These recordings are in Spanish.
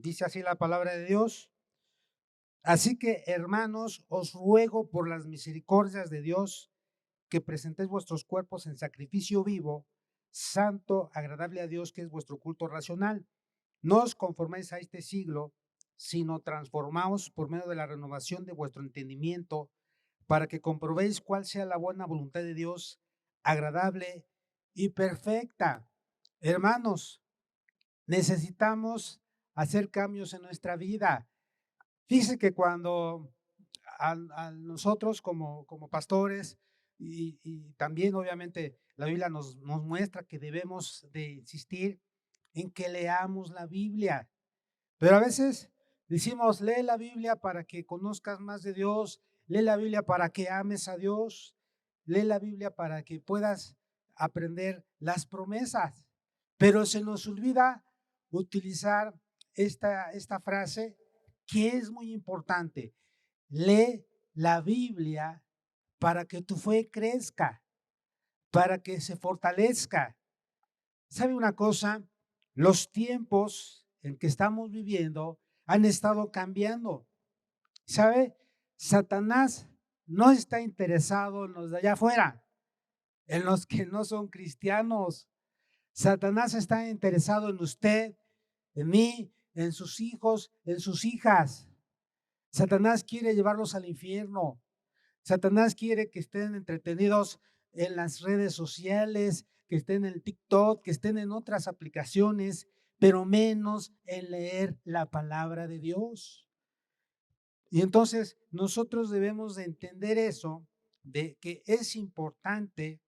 Dice así la palabra de Dios. Así que, hermanos, os ruego por las misericordias de Dios que presentéis vuestros cuerpos en sacrificio vivo, santo, agradable a Dios, que es vuestro culto racional. No os conforméis a este siglo, sino transformaos por medio de la renovación de vuestro entendimiento, para que comprobéis cuál sea la buena voluntad de Dios, agradable y perfecta. Hermanos, necesitamos hacer cambios en nuestra vida. Fíjese que cuando a nosotros como pastores y también obviamente la Biblia nos muestra que debemos de insistir en que leamos la Biblia, pero a veces decimos, lee la Biblia para que conozcas más de Dios, lee la Biblia para que ames a Dios, lee la Biblia para que puedas aprender las promesas, pero se nos olvida utilizar esta frase que es muy importante. Lee la Biblia para que tu fe crezca, para que se fortalezca. ¿Sabe una cosa? Los tiempos en que estamos viviendo han estado cambiando. ¿Sabe? Satanás no está interesado en los de allá afuera, en los que no son cristianos. Satanás está interesado en usted, en mí, en sus hijos, en sus hijas. Satanás quiere llevarlos al infierno. Satanás quiere que estén entretenidos en las redes sociales, que estén en el TikTok, que estén en otras aplicaciones, pero menos en leer la palabra de Dios. Y entonces nosotros debemos de entender eso, de que es importante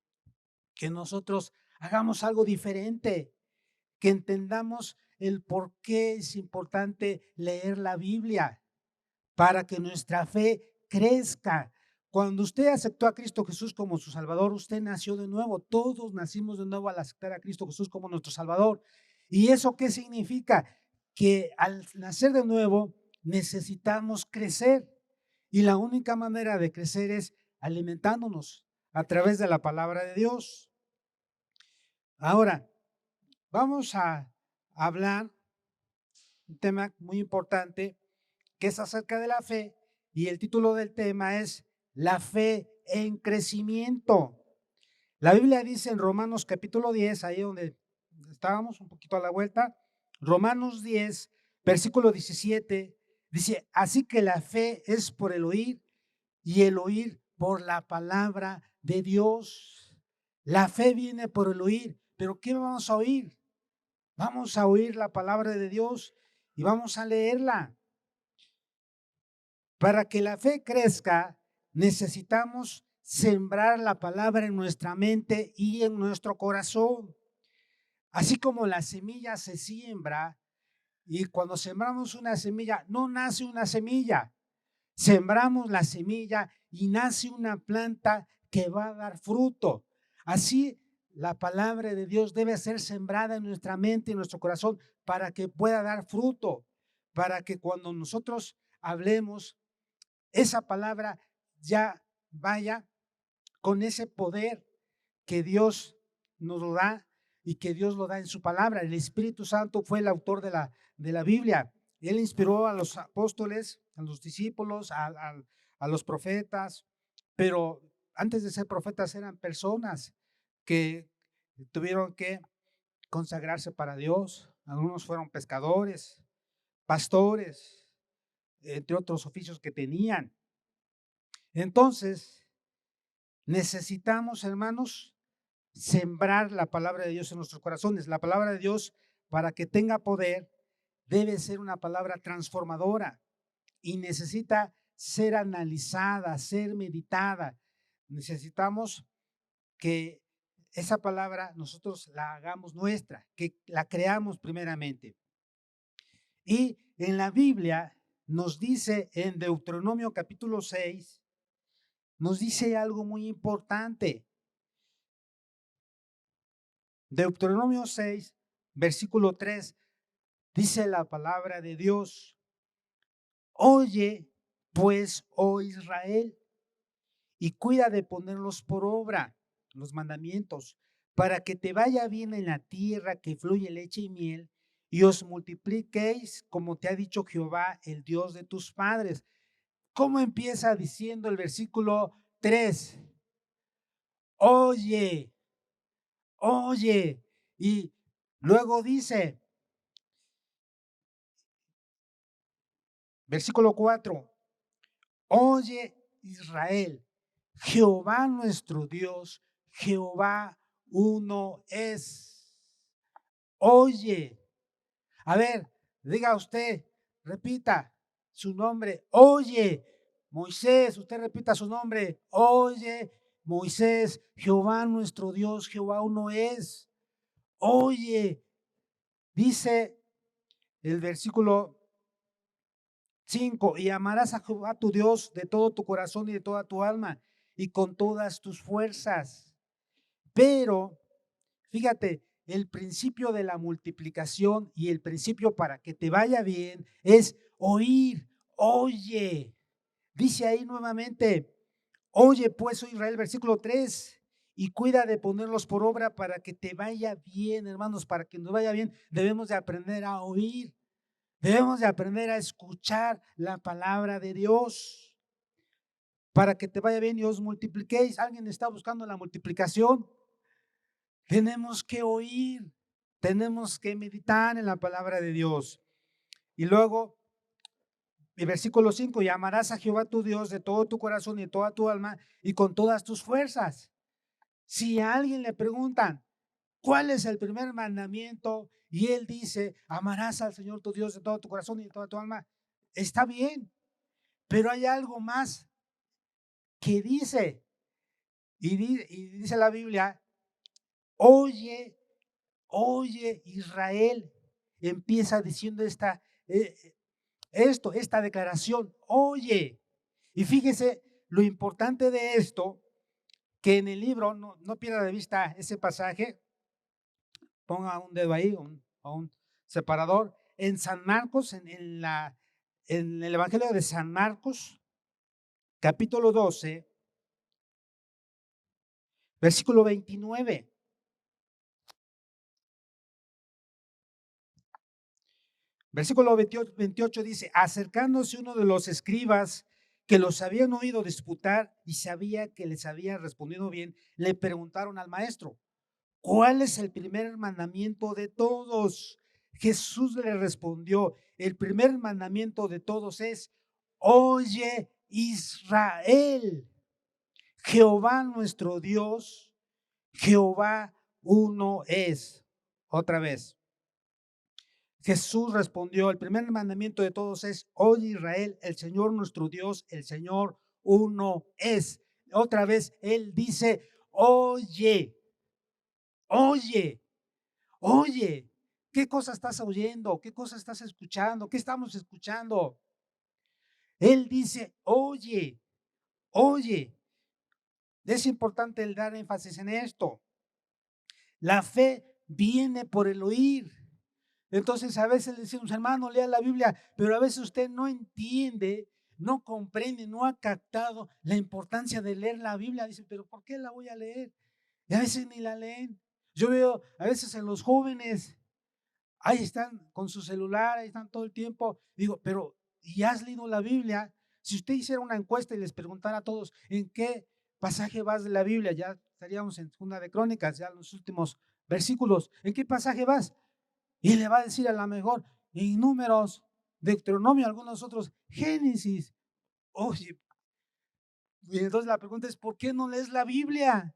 que nosotros hagamos algo diferente, que entendamos el por qué es importante leer la Biblia para que nuestra fe crezca. Cuando usted aceptó a Cristo Jesús como su Salvador, usted nació de nuevo. Todos nacimos de nuevo al aceptar a Cristo Jesús como nuestro Salvador. ¿Y eso qué significa? Que al nacer de nuevo necesitamos crecer. Y la única manera de crecer es alimentándonos a través de la palabra de Dios. Ahora, vamos a hablar un tema muy importante que es acerca de la fe, y el título del tema es La fe en crecimiento. La Biblia dice en Romanos capítulo 10, ahí donde estábamos un poquito a la vuelta, Romanos 10, versículo 17, dice, así que la fe es por el oír y el oír por la palabra de Dios. La fe viene por el oír, pero ¿qué vamos a oír? Vamos a oír la palabra de Dios y vamos a leerla. Para que la fe crezca, necesitamos sembrar la palabra en nuestra mente y en nuestro corazón. Así como la semilla se siembra y cuando sembramos una semilla, no nace una semilla. Sembramos la semilla y nace una planta que va a dar fruto. Así la palabra de Dios debe ser sembrada en nuestra mente y en nuestro corazón para que pueda dar fruto, para que cuando nosotros hablemos esa palabra ya vaya con ese poder que Dios nos lo da y que Dios lo da en su palabra. El Espíritu Santo fue el autor de la Biblia. Él inspiró a los apóstoles, a los discípulos, a los profetas, pero antes de ser profetas eran personas que tuvieron que consagrarse para Dios. Algunos fueron pescadores, pastores, entre otros oficios que tenían. Entonces, necesitamos, hermanos, sembrar la palabra de Dios en nuestros corazones. La palabra de Dios, para que tenga poder, debe ser una palabra transformadora y necesita ser analizada, ser meditada. Necesitamos que esa palabra nosotros la hagamos nuestra, que la creamos primeramente. Y en la Biblia nos dice en Deuteronomio capítulo 6, nos dice algo muy importante. Deuteronomio 6, versículo 3, dice la palabra de Dios, oye pues, oh Israel, y cuida de ponerlos por obra, los mandamientos, para que te vaya bien en la tierra que fluye leche y miel, y os multipliquéis como te ha dicho Jehová, el Dios de tus padres. ¿Cómo empieza diciendo el versículo 3? Oye, oye. Y luego dice, versículo 4, oye Israel, Jehová nuestro Dios, Jehová uno es. Oye, a ver, diga usted, repita su nombre, oye, Moisés, usted repita su nombre, oye, Moisés, Jehová nuestro Dios, Jehová uno es. Oye, dice el versículo 5, y amarás a Jehová tu Dios de todo tu corazón y de toda tu alma y con todas tus fuerzas. Pero, fíjate, el principio de la multiplicación y el principio para que te vaya bien es oír, oye. Dice ahí nuevamente, oye pues, oh Israel, versículo 3, y cuida de ponerlos por obra para que te vaya bien, hermanos, para que nos vaya bien, debemos de aprender a oír. Debemos de aprender a escuchar la palabra de Dios para que te vaya bien y os multipliquéis. ¿Alguien está buscando la multiplicación? Tenemos que oír, tenemos que meditar en la palabra de Dios. Y luego, el versículo 5, y amarás a Jehová tu Dios de todo tu corazón y de toda tu alma y con todas tus fuerzas. Si a alguien le preguntan, ¿cuál es el primer mandamiento? Y él dice, amarás al Señor tu Dios de todo tu corazón y de toda tu alma. Está bien, pero hay algo más que dice, y dice la Biblia, oye, oye Israel, empieza diciendo esta declaración, oye. Y fíjese lo importante de esto, que en el libro, no pierda de vista ese pasaje, ponga un dedo ahí, un separador, en San Marcos, en el Evangelio de San Marcos, capítulo 12, versículo 29. Versículo 28 dice, acercándose uno de los escribas que los habían oído disputar y sabía que les había respondido bien, le preguntaron al maestro, ¿cuál es el primer mandamiento de todos? Jesús le respondió, el primer mandamiento de todos es, oye Israel, Jehová nuestro Dios, Jehová uno es. Otra vez. Jesús respondió, el primer mandamiento de todos es, oye Israel, el Señor nuestro Dios, el Señor uno es. Otra vez, Él dice, oye, oye, oye, ¿qué cosa estás oyendo? ¿Qué cosa estás escuchando? ¿Qué estamos escuchando? Él dice, oye, oye. Es importante el dar énfasis en esto. La fe viene por el oír. Entonces a veces le decimos, hermano, lea la Biblia, pero a veces usted no entiende, no comprende, no ha captado la importancia de leer la Biblia. Dice, pero ¿por qué la voy a leer? Y a veces ni la leen. Yo veo a veces en los jóvenes, ahí están con su celular, ahí están todo el tiempo. Digo, pero ¿y has leído la Biblia? Si usted hiciera una encuesta y les preguntara a todos, ¿en qué pasaje vas de la Biblia? Ya estaríamos en Segunda de Crónicas, ya los últimos versículos. ¿En qué pasaje vas? Y le va a decir a lo mejor en Números, Deuteronomio, algunos otros, Génesis. Oye, y entonces la pregunta es, ¿por qué no lees la Biblia?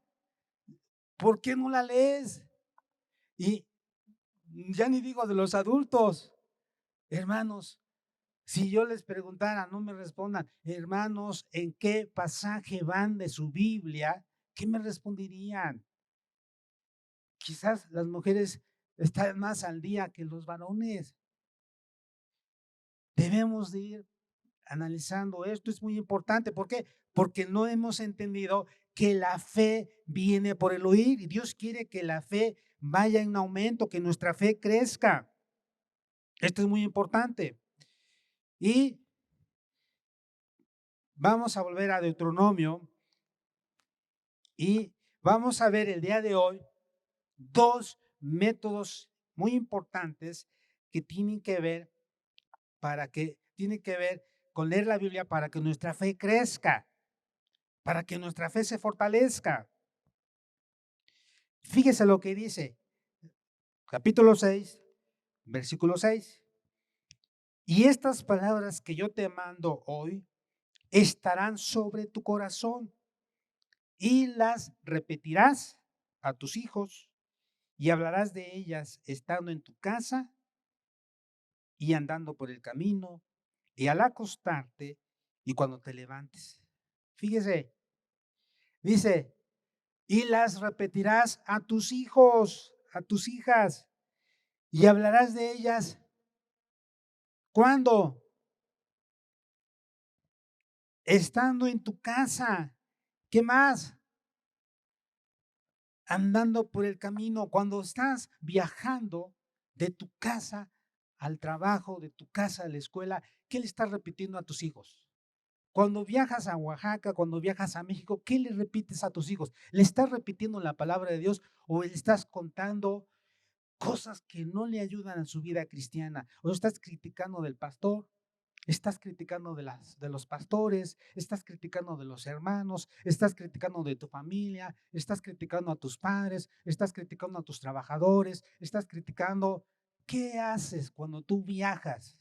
¿Por qué no la lees? Y ya ni digo de los adultos, hermanos, si yo les preguntara, no me respondan, hermanos, ¿en qué pasaje van de su Biblia? ¿Qué me responderían? Quizás las mujeres están más al día que los varones. Debemos de ir analizando esto, es muy importante. ¿Por qué? Porque no hemos entendido que la fe viene por el oír y Dios quiere que la fe vaya en aumento, que nuestra fe crezca. Esto es muy importante. Y vamos a volver a Deuteronomio y vamos a ver el día de hoy dos métodos muy importantes que tienen que ver tienen que ver con leer la Biblia para que nuestra fe crezca, para que nuestra fe se fortalezca. Fíjese lo que dice, capítulo 6, versículo 6. Y estas palabras que yo te mando hoy estarán sobre tu corazón y las repetirás a tus hijos y hablarás de ellas estando en tu casa y andando por el camino y al acostarte y cuando te levantes. Fíjese, dice, y las repetirás a tus hijos, a tus hijas, y hablarás de ellas. ¿Cuándo? Estando en tu casa. ¿Qué más? Andando por el camino. Cuando estás viajando de tu casa al trabajo, de tu casa a la escuela, ¿qué le estás repitiendo a tus hijos? Cuando viajas a Oaxaca, cuando viajas a México, ¿qué le repites a tus hijos? ¿Le estás repitiendo la palabra de Dios o le estás contando cosas que no le ayudan a su vida cristiana? ¿O estás criticando del pastor? ¿Estás criticando de los pastores? ¿Estás criticando de los hermanos? ¿Estás criticando de tu familia? ¿Estás criticando a tus padres? ¿Estás criticando a tus trabajadores? ¿Estás criticando? ¿Qué haces cuando tú viajas?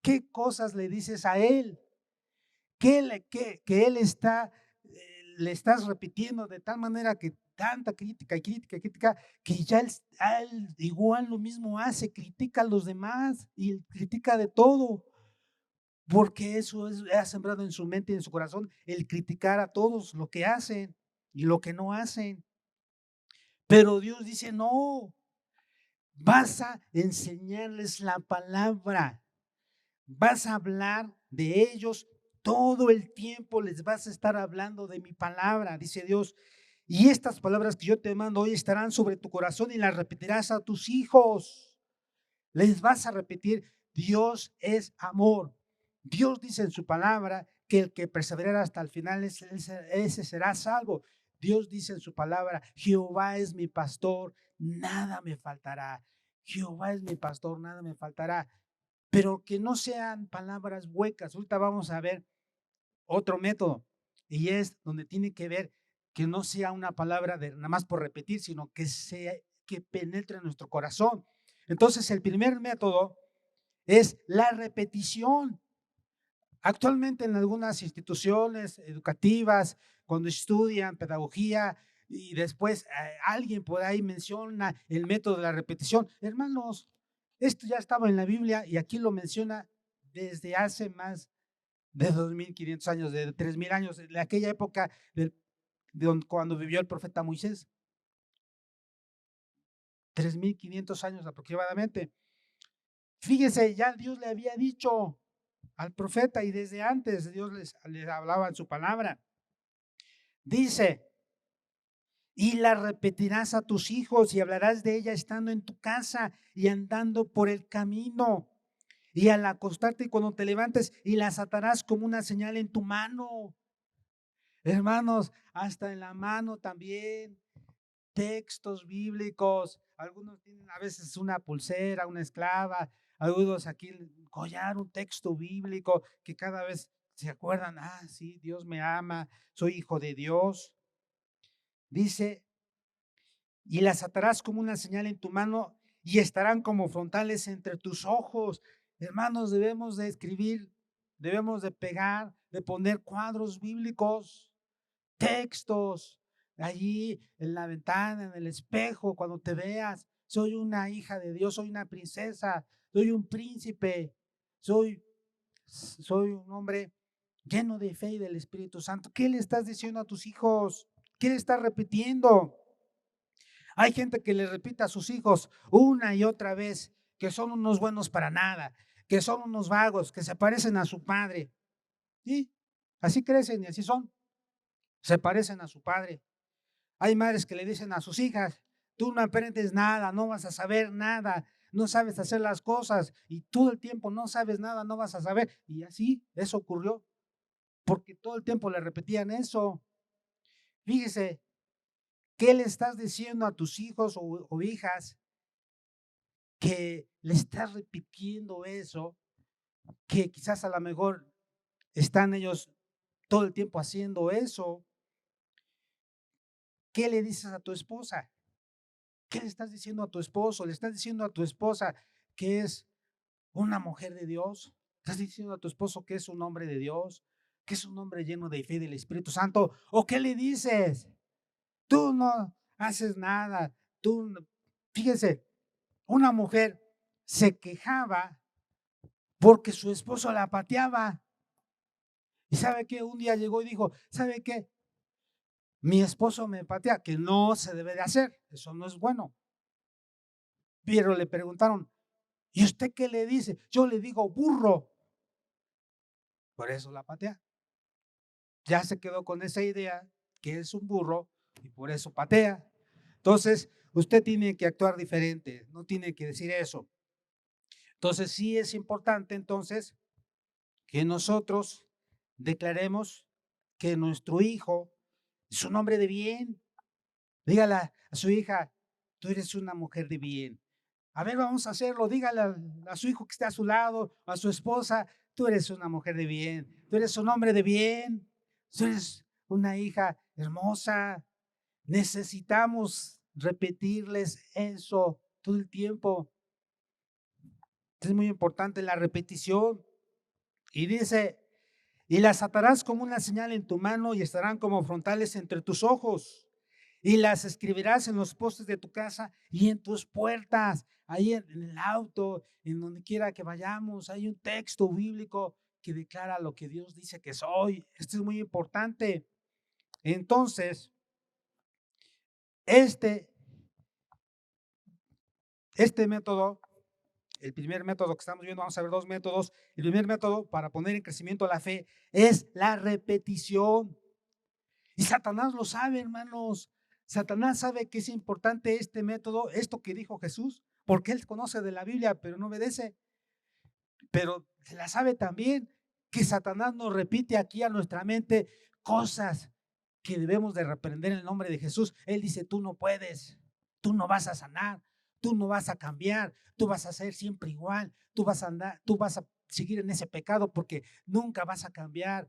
¿Qué cosas le dices a él? Que él está, le estás repitiendo de tal manera que tanta crítica y crítica y crítica, que ya él igual lo mismo hace, critica a los demás y critica de todo, porque eso ha sembrado en su mente y en su corazón el criticar a todos lo que hacen y lo que no hacen. Pero Dios dice, no, vas a enseñarles la palabra. Vas a hablar de ellos todo el tiempo, les vas a estar hablando de mi palabra, dice Dios. Y estas palabras que yo te mando hoy estarán sobre tu corazón y las repetirás a tus hijos. Les vas a repetir, Dios es amor. Dios dice en su palabra que el que perseverará hasta el final, ese será salvo. Dios dice en su palabra, Jehová es mi pastor, nada me faltará. Jehová es mi pastor, nada me faltará. Pero que no sean palabras huecas. Ahorita vamos a ver otro método y es donde tiene que ver que no sea una palabra de nada más por repetir, sino que penetre en nuestro corazón. Entonces, el primer método es la repetición. Actualmente en algunas instituciones educativas, cuando estudian pedagogía y después alguien por ahí menciona el método de la repetición, hermanos, esto ya estaba en la Biblia y aquí lo menciona desde hace más de 2500 años, de 3000 años, de aquella época cuando vivió el profeta Moisés, 3500 años aproximadamente. Fíjese, ya Dios le había dicho al profeta y desde antes Dios les hablaba en su palabra. Dice, y la repetirás a tus hijos y hablarás de ella estando en tu casa y andando por el camino y al acostarte y cuando te levantes y las atarás como una señal en tu mano. Hermanos, hasta en la mano también, textos bíblicos. Algunos tienen a veces una pulsera, una esclava, algunos aquí collar, un texto bíblico que cada vez se acuerdan, sí, Dios me ama, soy hijo de Dios. Dice, y las atarás como una señal en tu mano y estarán como frontales entre tus ojos. Hermanos, debemos de escribir, debemos de pegar, de poner cuadros bíblicos, textos, allí en la ventana, en el espejo, cuando te veas. Soy una hija de Dios, soy una princesa, soy un príncipe, soy un hombre lleno de fe y del Espíritu Santo. ¿Qué le estás diciendo a tus hijos? ¿Qué le estás repitiendo? Hay gente que le repite a sus hijos una y otra vez que son unos buenos para nada, que son unos vagos, que se parecen a su padre. ¿Sí? Así crecen y así son. Se parecen a su padre. Hay madres que le dicen a sus hijas, tú no aprendes nada, no vas a saber nada, no sabes hacer las cosas y todo el tiempo no sabes nada, no vas a saber. Y así, eso ocurrió, porque todo el tiempo le repetían eso. Fíjese, ¿qué le estás diciendo a tus hijos o hijas que le estás repitiendo eso, que quizás a lo mejor están ellos todo el tiempo haciendo eso. ¿Qué le dices a tu esposa? ¿Qué le estás diciendo a tu esposo? ¿Le estás diciendo a tu esposa que es una mujer de Dios? ¿Estás diciendo a tu esposo que es un hombre de Dios? ¿Que es un hombre lleno de fe y del Espíritu Santo? ¿O qué le dices? Tú no haces nada. Fíjense, una mujer se quejaba porque su esposo la pateaba. ¿Y sabe qué? Un día llegó y dijo, ¿sabe qué? Mi esposo me patea, que no se debe de hacer. Eso no es bueno. Pero le preguntaron, ¿y usted qué le dice? Yo le digo burro. Por eso la patea. Ya se quedó con esa idea que es un burro y por eso patea. Entonces, usted tiene que actuar diferente, no tiene que decir eso. Entonces, sí es importante entonces que nosotros declaremos que nuestro hijo es un hombre de bien. Dígale a su hija, tú eres una mujer de bien. A ver, vamos a hacerlo. Dígale a su hijo que está a su lado, a su esposa, tú eres una mujer de bien, tú eres un hombre de bien, tú eres una hija hermosa. Necesitamos repetirles eso todo el tiempo. Es muy importante la repetición. Y dice, y las atarás como una señal en tu mano y estarán como frontales entre tus ojos. Y las escribirás en los postes de tu casa y en tus puertas, ahí en el auto, en donde quiera que vayamos. Hay un texto bíblico que declara lo que Dios dice que soy. Esto es muy importante. Entonces, este, este método, el primer método que estamos viendo, vamos a ver dos métodos. El primer método para poner en crecimiento la fe es la repetición. Y Satanás lo sabe, hermanos. Satanás sabe que es importante este método, esto que dijo Jesús, porque él conoce de la Biblia, pero no obedece. Pero se la sabe también que Satanás nos repite aquí a nuestra mente cosas que debemos de reprender en el nombre de Jesús. Él dice, tú no puedes, tú no vas a sanar, tú no vas a cambiar, tú vas a ser siempre igual, tú vas a andar, tú vas a seguir en ese pecado porque nunca vas a cambiar.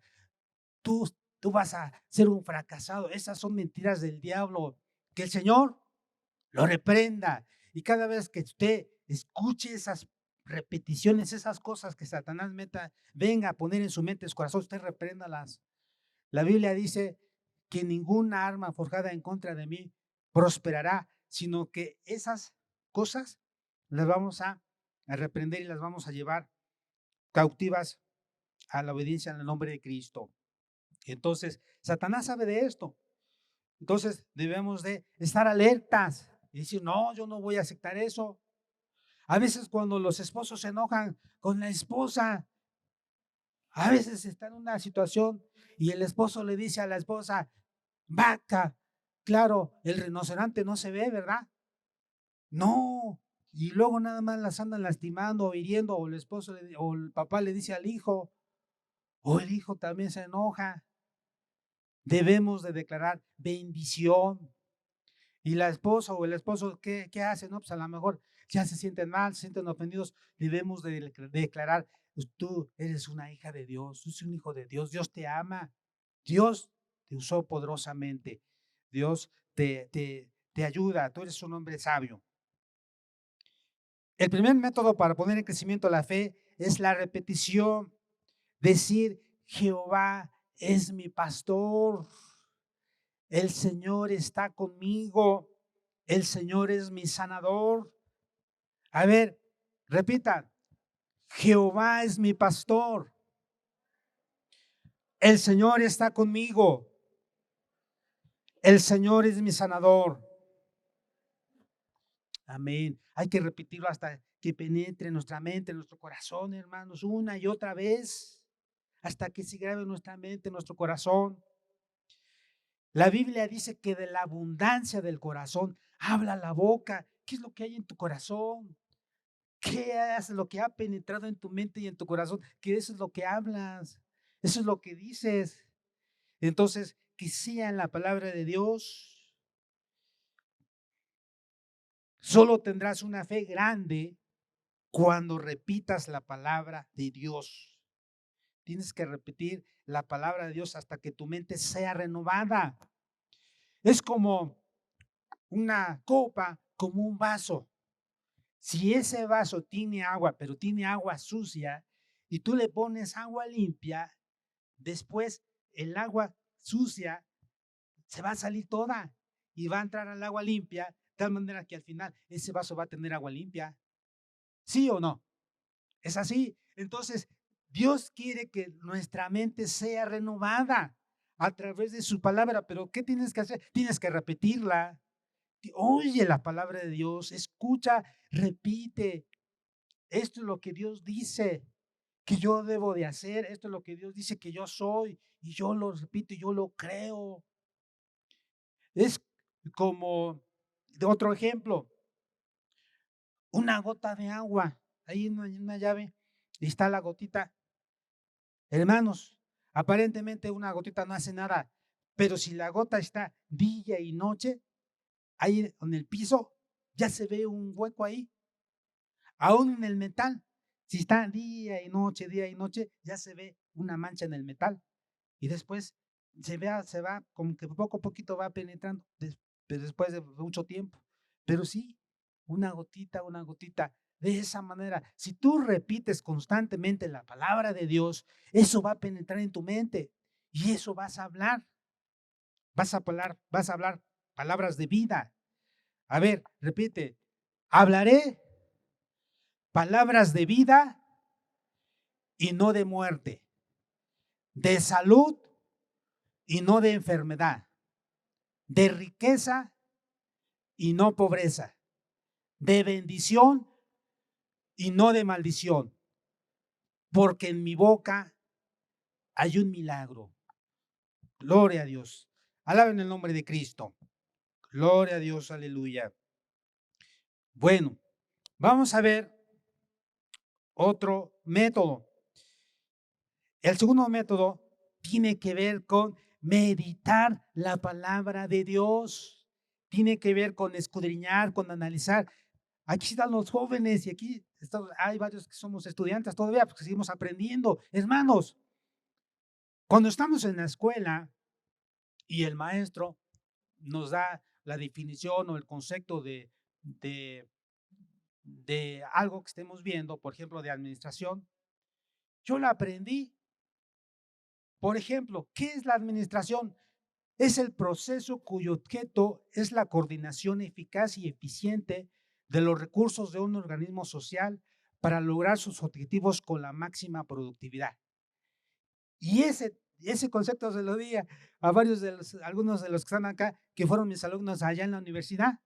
Tú, tú vas a ser un fracasado. Esas son mentiras del diablo. Que el Señor lo reprenda. Y cada vez que usted escuche esas repeticiones, esas cosas que Satanás venga a poner en su mente, en su corazón, usted repréndalas. La Biblia dice que ninguna arma forjada en contra de mí prosperará, sino que esas cosas las vamos a reprender y las vamos a llevar cautivas a la obediencia en el nombre de Cristo. Entonces, Satanás sabe de esto. Entonces, debemos de estar alertas y decir, no, yo no voy a aceptar eso. A veces cuando los esposos se enojan con la esposa, a veces está en una situación y el esposo le dice a la esposa, vaca, claro, el rinoceronte no se ve, ¿verdad? No. Y luego nada más las andan lastimando o hiriendo, o el esposo o el papá le dice al hijo, o el hijo también se enoja. Debemos de declarar bendición. Y la esposa o el esposo, ¿qué hace? No, pues a lo mejor ya se sienten mal, se sienten ofendidos. Debemos de declarar, pues tú eres una hija de Dios, tú eres un hijo de Dios, Dios te ama, Dios te usó poderosamente, Dios te ayuda, tú eres un hombre sabio. El primer método para poner en crecimiento la fe es la repetición, decir, Jehová es mi pastor. El Señor está conmigo. El Señor es mi sanador. A ver, repitan. Jehová es mi pastor. El Señor está conmigo. El Señor es mi sanador. Amén. Hay que repetirlo hasta que penetre en nuestra mente, en nuestro corazón, hermanos, una y otra vez, hasta que se grabe en nuestra mente, en nuestro corazón. La Biblia dice que de la abundancia del corazón habla la boca. ¿Qué es lo que hay en tu corazón? ¿Qué es lo que ha penetrado en tu mente y en tu corazón? Que eso es lo que hablas, eso es lo que dices. Entonces, que sea la palabra de Dios Solo tendrás una fe grande cuando repitas la palabra de Dios. Tienes que repetir la palabra de Dios hasta que tu mente sea renovada. Es como una copa, como un vaso. Si ese vaso tiene agua, pero tiene agua sucia, y tú le pones agua limpia, después el agua sucia se va a salir toda y va a entrar al agua limpia, de tal manera que al final ese vaso va a tener agua limpia. ¿Sí o no? Es así. Entonces, Dios quiere que nuestra mente sea renovada a través de su palabra, pero ¿qué tienes que hacer? Tienes que repetirla. Oye la palabra de Dios, escucha, repite. Esto es lo que Dios dice que yo debo de hacer. Esto es lo que Dios dice que yo soy. Y yo lo repito y yo lo creo. Es como, de otro ejemplo, una gota de agua. Ahí en una llave y está la gotita. Hermanos, aparentemente una gotita no hace nada, pero si la gota está día y noche, ahí en el piso, ya se ve un hueco ahí. Aún en el metal, si está día y noche, ya se ve una mancha en el metal. Y después se va como que poco a poquito va penetrando, después de mucho tiempo. Pero sí, una gotita. De esa manera, si tú repites constantemente la palabra de Dios, eso va a penetrar en tu mente y eso vas a hablar palabras de vida. A ver, repite, hablaré palabras de vida y no de muerte, de salud y no de enfermedad, de riqueza y no pobreza, de bendición y no de maldición, porque en mi boca hay un milagro. Gloria a Dios. Alaben el nombre de Cristo. Gloria a Dios, aleluya. Bueno, vamos a ver otro método. El segundo método tiene que ver con meditar la palabra de Dios. Tiene que ver con escudriñar, con analizar. Aquí están los jóvenes y aquí hay varios que somos estudiantes todavía, porque seguimos aprendiendo. Hermanos, cuando estamos en la escuela y el maestro nos da la definición o el concepto de, de algo que estemos viendo, por ejemplo, de administración, yo la aprendí. Por ejemplo, ¿qué es la administración? Es el proceso cuyo objeto es la coordinación eficaz y eficiente de los recursos de un organismo social para lograr sus objetivos con la máxima productividad. Y ese concepto se lo di a algunos de los que están acá, que fueron mis alumnos allá en la universidad.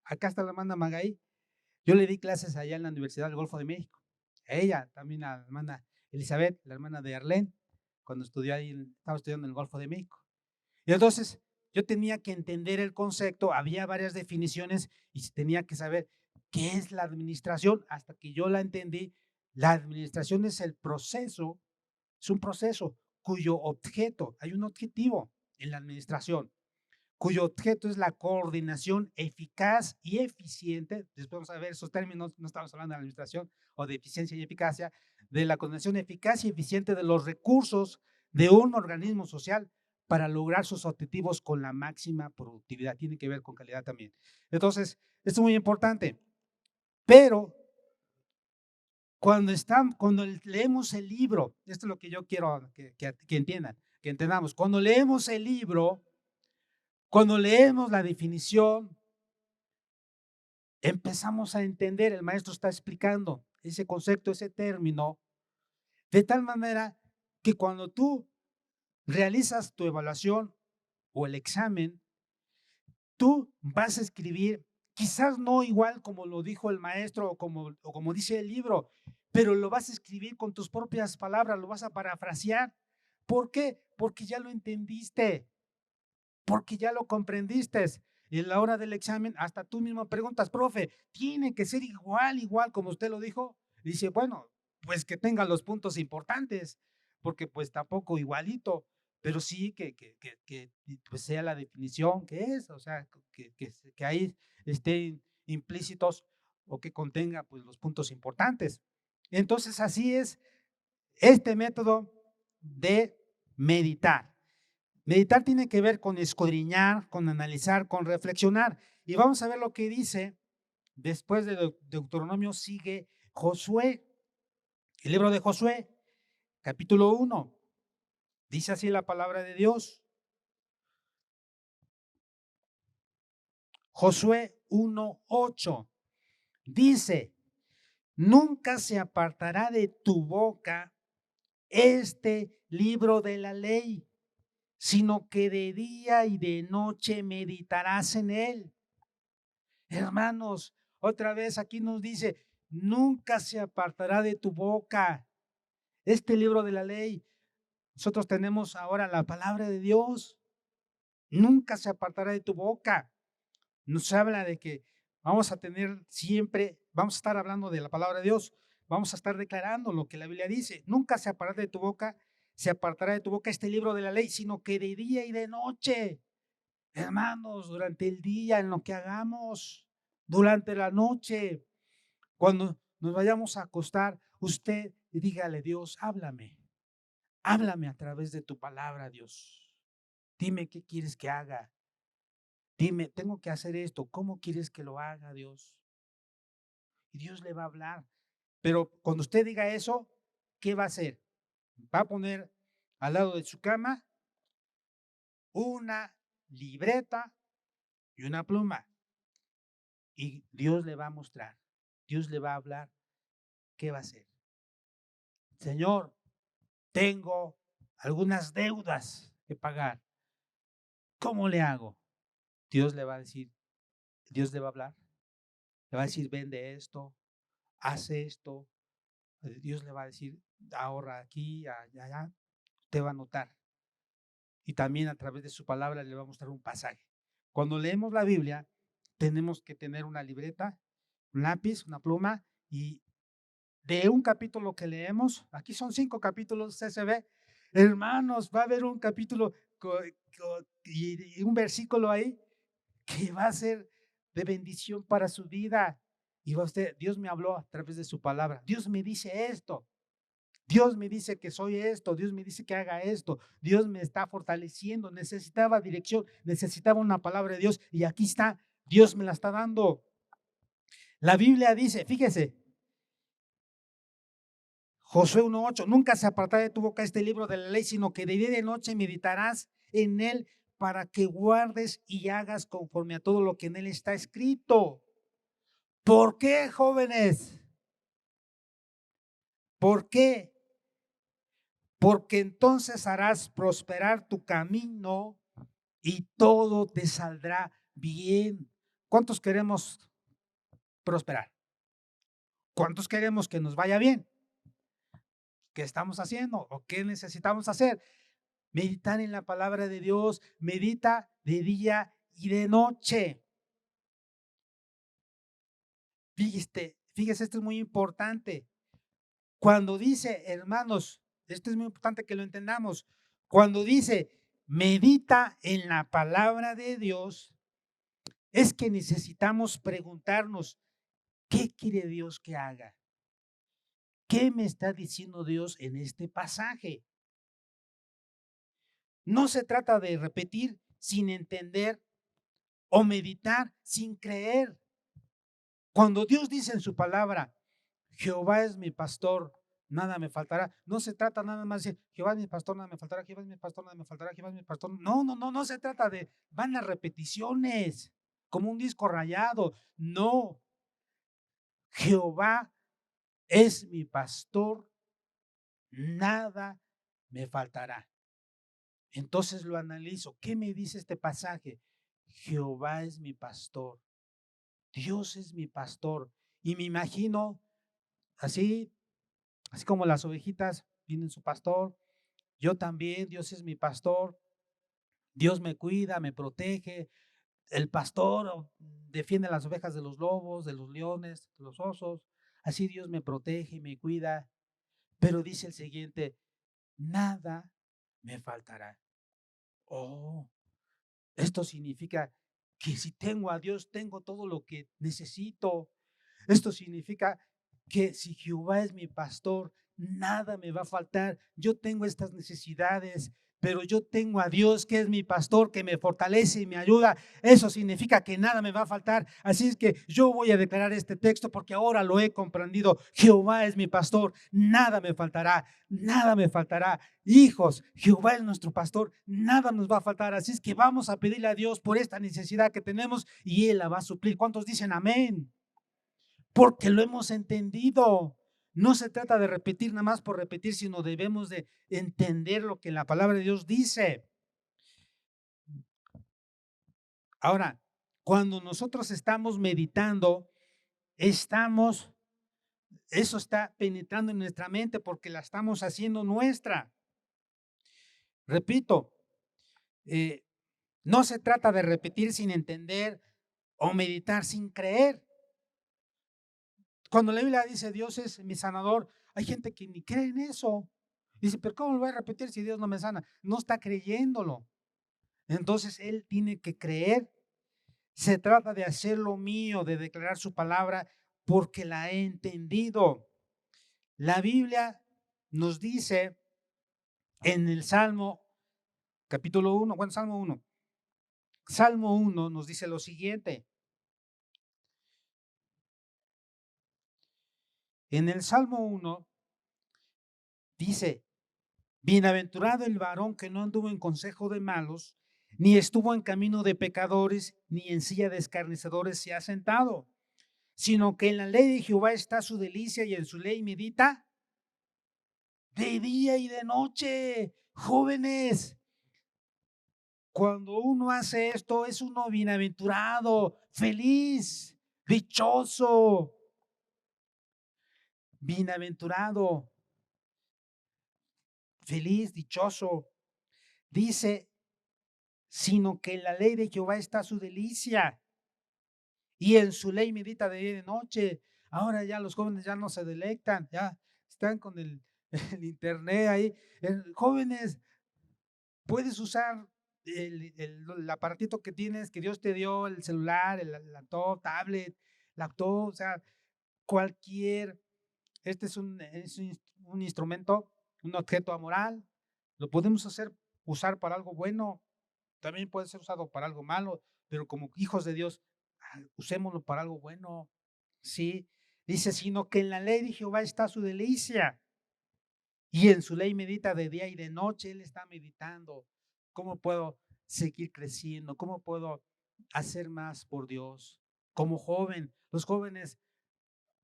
Acá está la hermana Magaí. Yo le di clases allá en la Universidad del Golfo de México. A ella, también a la hermana Elizabeth, la hermana de Arlene, cuando estudió ahí, estaba estudiando en el Golfo de México. Y entonces yo tenía que entender el concepto, había varias definiciones y tenía que saber qué es la administración. Hasta que yo la entendí, la administración es el proceso, es un proceso cuyo objeto, hay un objetivo en la administración, cuyo objeto es la coordinación eficaz y eficiente. Después vamos a ver esos términos, no estamos hablando de administración o de eficiencia y eficacia, de la coordinación eficaz y eficiente de los recursos de un organismo social para lograr sus objetivos con la máxima productividad. Tiene que ver con calidad también. Entonces, esto es muy importante. Pero cuando leemos el libro, esto es lo que yo quiero que entiendan, que entendamos. Cuando leemos el libro, cuando leemos la definición, empezamos a entender, el maestro está explicando ese concepto, ese término, de tal manera que cuando tú realizas tu evaluación o el examen, tú vas a escribir, quizás no igual como lo dijo el maestro o como dice el libro, pero lo vas a escribir con tus propias palabras, lo vas a parafrasear. ¿Por qué? Porque ya lo entendiste, porque ya lo comprendiste. Y en la hora del examen, hasta tú mismo preguntas, profe, ¿tiene que ser igual como usted lo dijo? Y dice, bueno, pues que tenga los puntos importantes, porque pues tampoco igualito, pero sí que pues sea la definición que es, o sea, que ahí esté implícitos o que contenga pues, los puntos importantes. Entonces, así es este método de meditar. Meditar tiene que ver con escudriñar, con analizar, con reflexionar. Y vamos a ver lo que dice después de Deuteronomio, sigue Josué. El libro de Josué, capítulo 1. Dice así la palabra de Dios. Josué 1:8. Dice: nunca se apartará de tu boca este libro de la ley, sino que de día y de noche meditarás en él. Hermanos, otra vez aquí nos dice, nunca se apartará de tu boca este libro de la ley. Nosotros tenemos ahora la palabra de Dios. Nunca se apartará de tu boca. Nos habla de que vamos a tener siempre, vamos a estar hablando de la palabra de Dios. Vamos a estar declarando lo que la Biblia dice. Nunca se apartará de tu boca, se apartará de tu boca este libro de la ley, sino que de día y de noche. Hermanos, durante el día, en lo que hagamos, durante la noche, cuando nos vayamos a acostar, usted dígale: Dios, háblame. Háblame a través de tu palabra, Dios. Dime qué quieres que haga. Dime, tengo que hacer esto. ¿Cómo quieres que lo haga, Dios? Y Dios le va a hablar. Pero cuando usted diga eso, ¿qué va a hacer? Va a poner al lado de su cama una libreta y una pluma. Y Dios le va a mostrar. Dios le va a hablar. ¿Qué va a hacer? Señor, tengo algunas deudas que pagar. ¿Cómo le hago? Dios le va a decir, Dios le va a hablar. Le va a decir, vende esto, haz esto. Dios le va a decir, ahorra aquí, allá. Te va a notar. Y también a través de su palabra le va a mostrar un pasaje. Cuando leemos la Biblia, tenemos que tener una libreta, un lápiz, una pluma, y de un capítulo que leemos, aquí son 5 capítulos CCB, hermanos, va a haber un capítulo y un versículo ahí que va a ser de bendición para su vida. Y va usted, Dios me habló a través de su palabra. Dios me dice esto. Dios me dice que soy esto. Dios me dice que haga esto. Dios me está fortaleciendo. Necesitaba dirección, necesitaba una palabra de Dios. Y aquí está. Dios me la está dando. La Biblia dice, fíjese, Josué 1:8, nunca se apartará de tu boca este libro de la ley, sino que de día y de noche meditarás en él para que guardes y hagas conforme a todo lo que en él está escrito. ¿Por qué, jóvenes? ¿Por qué? Porque entonces harás prosperar tu camino y todo te saldrá bien. ¿Cuántos queremos prosperar? ¿Cuántos queremos que nos vaya bien? ¿Qué estamos haciendo o qué necesitamos hacer? Meditar en la palabra de Dios, medita de día y de noche. Fíjese, esto es muy importante. Cuando dice, hermanos, esto es muy importante que lo entendamos. Cuando dice, medita en la palabra de Dios, es que necesitamos preguntarnos, ¿qué quiere Dios que haga? ¿Qué me está diciendo Dios en este pasaje? No se trata de repetir sin entender o meditar sin creer. Cuando Dios dice en su palabra, Jehová es mi pastor, nada me faltará. No se trata nada más de Jehová es mi pastor, nada me faltará, Jehová es mi pastor, nada me faltará, Jehová es mi pastor. No se trata de, van las repeticiones, como un disco rayado. No, Jehová es mi pastor, nada me faltará. Entonces lo analizo. ¿Qué me dice este pasaje? Jehová es mi pastor. Dios es mi pastor. Y me imagino así, así como las ovejitas tienen su pastor, yo también, Dios es mi pastor. Dios me cuida, me protege. El pastor defiende las ovejas de los lobos, de los leones, de los osos. Así Dios me protege y me cuida. Pero dice el siguiente, nada me faltará. Oh, esto significa que si tengo a Dios, tengo todo lo que necesito. Esto significa que si Jehová es mi pastor, nada me va a faltar. Yo tengo estas necesidades, pero yo tengo a Dios que es mi pastor, que me fortalece y me ayuda. Eso significa que nada me va a faltar. Así es que yo voy a declarar este texto porque ahora lo he comprendido. Jehová es mi pastor, nada me faltará, nada me faltará. Hijos, Jehová es nuestro pastor, nada nos va a faltar. Así es que vamos a pedirle a Dios por esta necesidad que tenemos y Él la va a suplir. ¿Cuántos dicen amén? Porque lo hemos entendido. No se trata de repetir nada más por repetir, sino debemos de entender lo que la palabra de Dios dice. Ahora, cuando nosotros estamos meditando, eso está penetrando en nuestra mente porque la estamos haciendo nuestra. Repito, no se trata de repetir sin entender o meditar sin creer. Cuando la Biblia dice Dios es mi sanador, hay gente que ni cree en eso. Dice, pero ¿cómo lo voy a repetir si Dios no me sana? No está creyéndolo. Entonces él tiene que creer. Se trata de hacer lo mío, de declarar su palabra porque la he entendido. La Biblia nos dice en el Salmo, capítulo 1, bueno, Salmo 1. Salmo 1 nos dice lo siguiente. En el Salmo 1 dice, bienaventurado el varón que no anduvo en consejo de malos, ni estuvo en camino de pecadores, ni en silla de escarnecedores se ha sentado, sino que en la ley de Jehová está su delicia y en su ley medita de día y de noche. Jóvenes, cuando uno hace esto, es uno bienaventurado, feliz, dichoso, bienaventurado, feliz, dichoso. Dice, sino que en la ley de Jehová está su delicia y en su ley medita de día y de noche. Ahora ya los jóvenes ya no se delectan, ya están con el, el internet ahí. Jóvenes, puedes usar el aparatito que tienes, que Dios te dio, el celular, el laptop, tablet, laptop, o sea, cualquier, este es un instrumento, un objeto amoral, lo podemos usar para algo bueno, también puede ser usado para algo malo, pero como hijos de Dios, usémoslo para algo bueno, ¿sí? Dice, sino que en la ley de Jehová está su delicia y en su ley medita de día y de noche. Él está meditando. ¿Cómo puedo seguir creciendo? ¿Cómo puedo hacer más por Dios? Como joven, los jóvenes,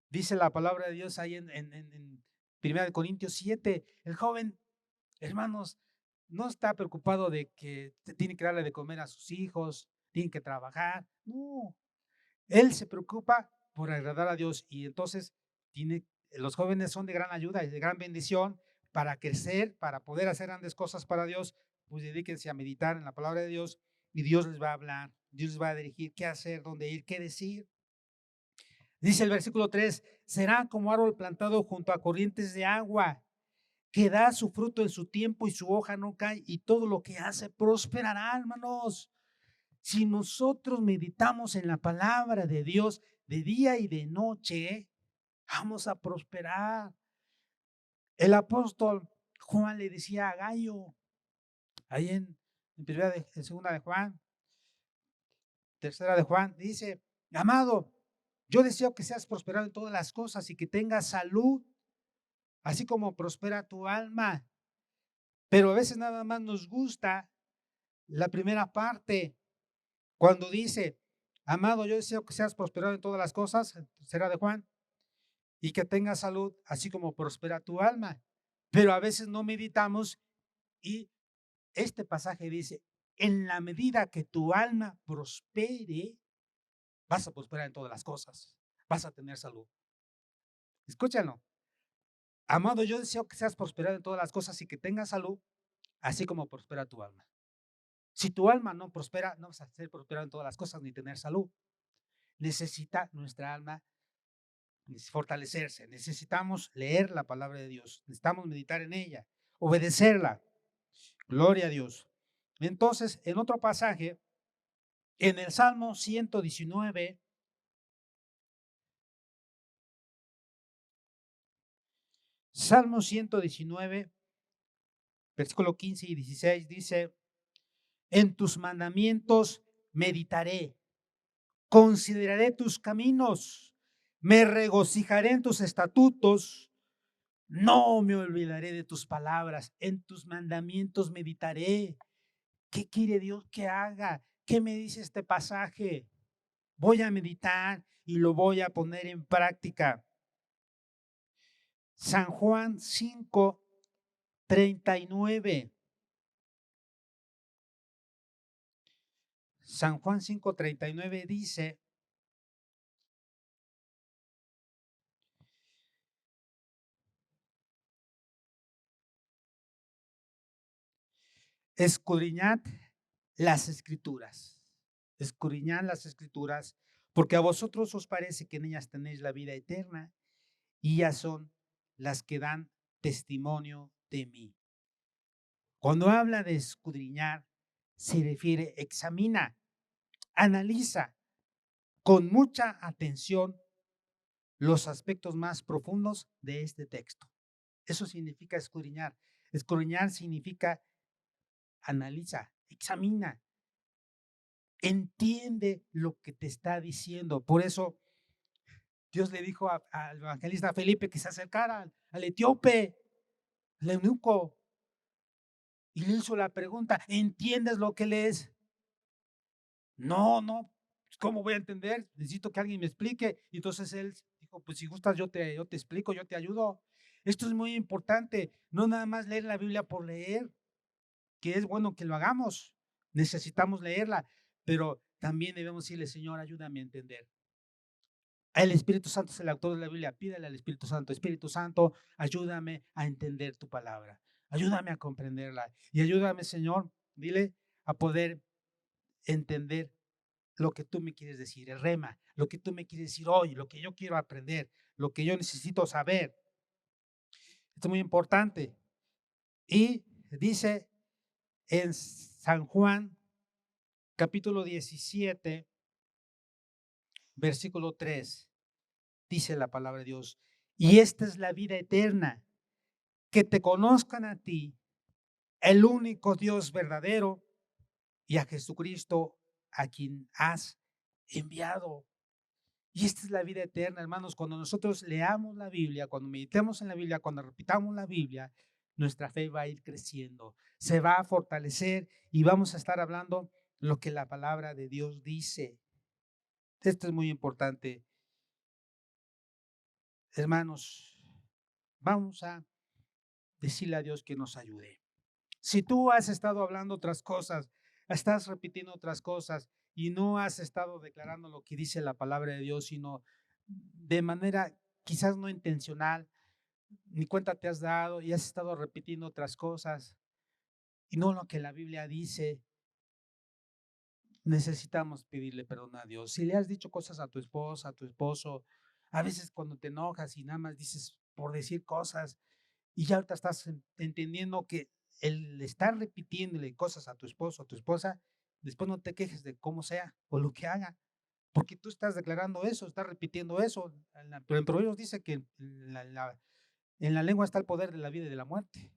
dice la palabra de Dios ahí en 1 Corintios 7, el joven, hermanos, no está preocupado de que tiene que darle de comer a sus hijos, tiene que trabajar. No, él se preocupa por agradar a Dios y entonces los jóvenes son de gran ayuda y de gran bendición para crecer, para poder hacer grandes cosas para Dios. Pues dedíquense a meditar en la palabra de Dios y Dios les va a hablar, Dios les va a dirigir qué hacer, dónde ir, qué decir. Dice el versículo 3, será como árbol plantado junto a corrientes de agua, que da su fruto en su tiempo y su hoja no cae y todo lo que hace prosperará, hermanos. Si nosotros meditamos en la palabra de Dios de día y de noche, vamos a prosperar. El apóstol Juan le decía a Gallo, ahí en segunda de Juan, tercera de Juan, dice, amado, yo deseo que seas prosperado en todas las cosas y que tengas salud, así como prospera tu alma. Pero a veces nada más nos gusta la primera parte, cuando dice, amado, yo deseo que seas prosperado en todas las cosas, tercera de Juan, y que tengas salud, así como prospera tu alma. Pero a veces no meditamos y este pasaje dice, en la medida que tu alma prospere, vas a prosperar en todas las cosas, vas a tener salud. Escúchalo. Amado, yo deseo que seas prosperado en todas las cosas y que tengas salud, así como prospera tu alma. Si tu alma no prospera, no vas a ser prosperado en todas las cosas ni tener salud. Necesita nuestra alma fortalecerse. Necesitamos leer la palabra de Dios. Necesitamos meditar en ella, obedecerla. Gloria a Dios. Entonces, en otro pasaje, En el Salmo 119, Salmo 119, versículo 15 y 16 dice: en tus mandamientos meditaré, consideraré tus caminos, me regocijaré en tus estatutos, no me olvidaré de tus palabras, en tus mandamientos meditaré. ¿Qué quiere Dios que haga? ¿Qué me dice este pasaje? Voy a meditar y lo voy a poner en práctica. San Juan 5:39. San Juan 5:39 dice: escudriñad las escrituras, escudriñad las escrituras, porque a vosotros os parece que en ellas tenéis la vida eterna, y ellas son las que dan testimonio de mí. Cuando habla de escudriñar, se refiere, examina, analiza con mucha atención los aspectos más profundos de este texto. Eso significa escudriñar. Escudriñar significa analiza, examina, entiende lo que te está diciendo. Por eso Dios le dijo al evangelista Felipe que se acercara al etíope, al eunuco, y le hizo la pregunta: ¿entiendes lo que lees? No, ¿cómo voy a entender? Necesito que alguien me explique. Y entonces él dijo: pues si gustas, yo te explico, yo te ayudo. Esto es muy importante, no nada más leer la Biblia por leer, que es bueno que lo hagamos, necesitamos leerla, pero también debemos decirle: Señor, ayúdame a entender. El Espíritu Santo es el autor de la Biblia. Pídele al Espíritu Santo, ayúdame a entender tu palabra, ayúdame a comprenderla y ayúdame, Señor, dile, a poder entender lo que tú me quieres decir, el rema, lo que tú me quieres decir hoy, lo que yo quiero aprender, lo que yo necesito saber. Esto es muy importante. Y dice en San Juan, capítulo 17, versículo 3, dice la palabra de Dios: y esta es la vida eterna, que te conozcan a ti, el único Dios verdadero, y a Jesucristo, a quien has enviado. Y esta es la vida eterna, hermanos. Cuando nosotros leamos la Biblia, cuando meditemos en la Biblia, cuando repitamos la Biblia, nuestra fe va a ir creciendo, se va a fortalecer y vamos a estar hablando lo que la palabra de Dios dice. Esto es muy importante. Hermanos, vamos a decirle a Dios que nos ayude. Si tú has estado hablando otras cosas, estás repitiendo otras cosas y no has estado declarando lo que dice la palabra de Dios, sino de manera quizás no intencional, ni cuenta te has dado y has estado repitiendo otras cosas y no lo que la Biblia dice, necesitamos pedirle perdón a Dios. Si le has dicho cosas a tu esposa, a tu esposo, a veces cuando te enojas y nada más dices por decir cosas, y ya ahorita estás entendiendo que el estar repitiéndole cosas a tu esposo, a tu esposa, después no te quejes de cómo sea o lo que haga, porque tú estás declarando eso, estás repitiendo eso. Pero en Proverbios dice que en la lengua está el poder de la vida y de la muerte.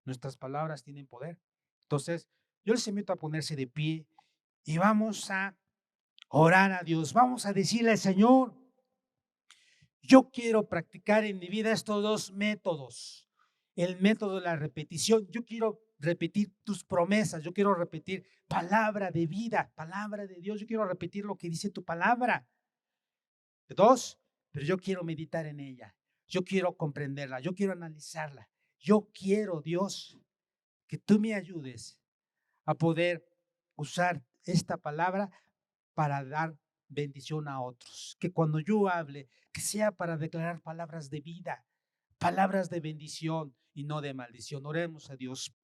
Nuestras palabras tienen poder. Entonces, yo les invito a ponerse de pie y vamos a orar a Dios. Vamos a decirle al Señor: yo quiero practicar en mi vida estos dos métodos. El método de la repetición. Yo quiero repetir tus promesas. Yo quiero repetir palabra de vida, palabra de Dios. Yo quiero repetir lo que dice tu palabra. Dos, pero yo quiero meditar en ella. Yo quiero comprenderla. Yo quiero analizarla. Yo quiero, Dios, que tú me ayudes a poder usar esta palabra para dar bendición a otros. Que cuando yo hable, que sea para declarar palabras de vida, palabras de bendición y no de maldición. Oremos a Dios.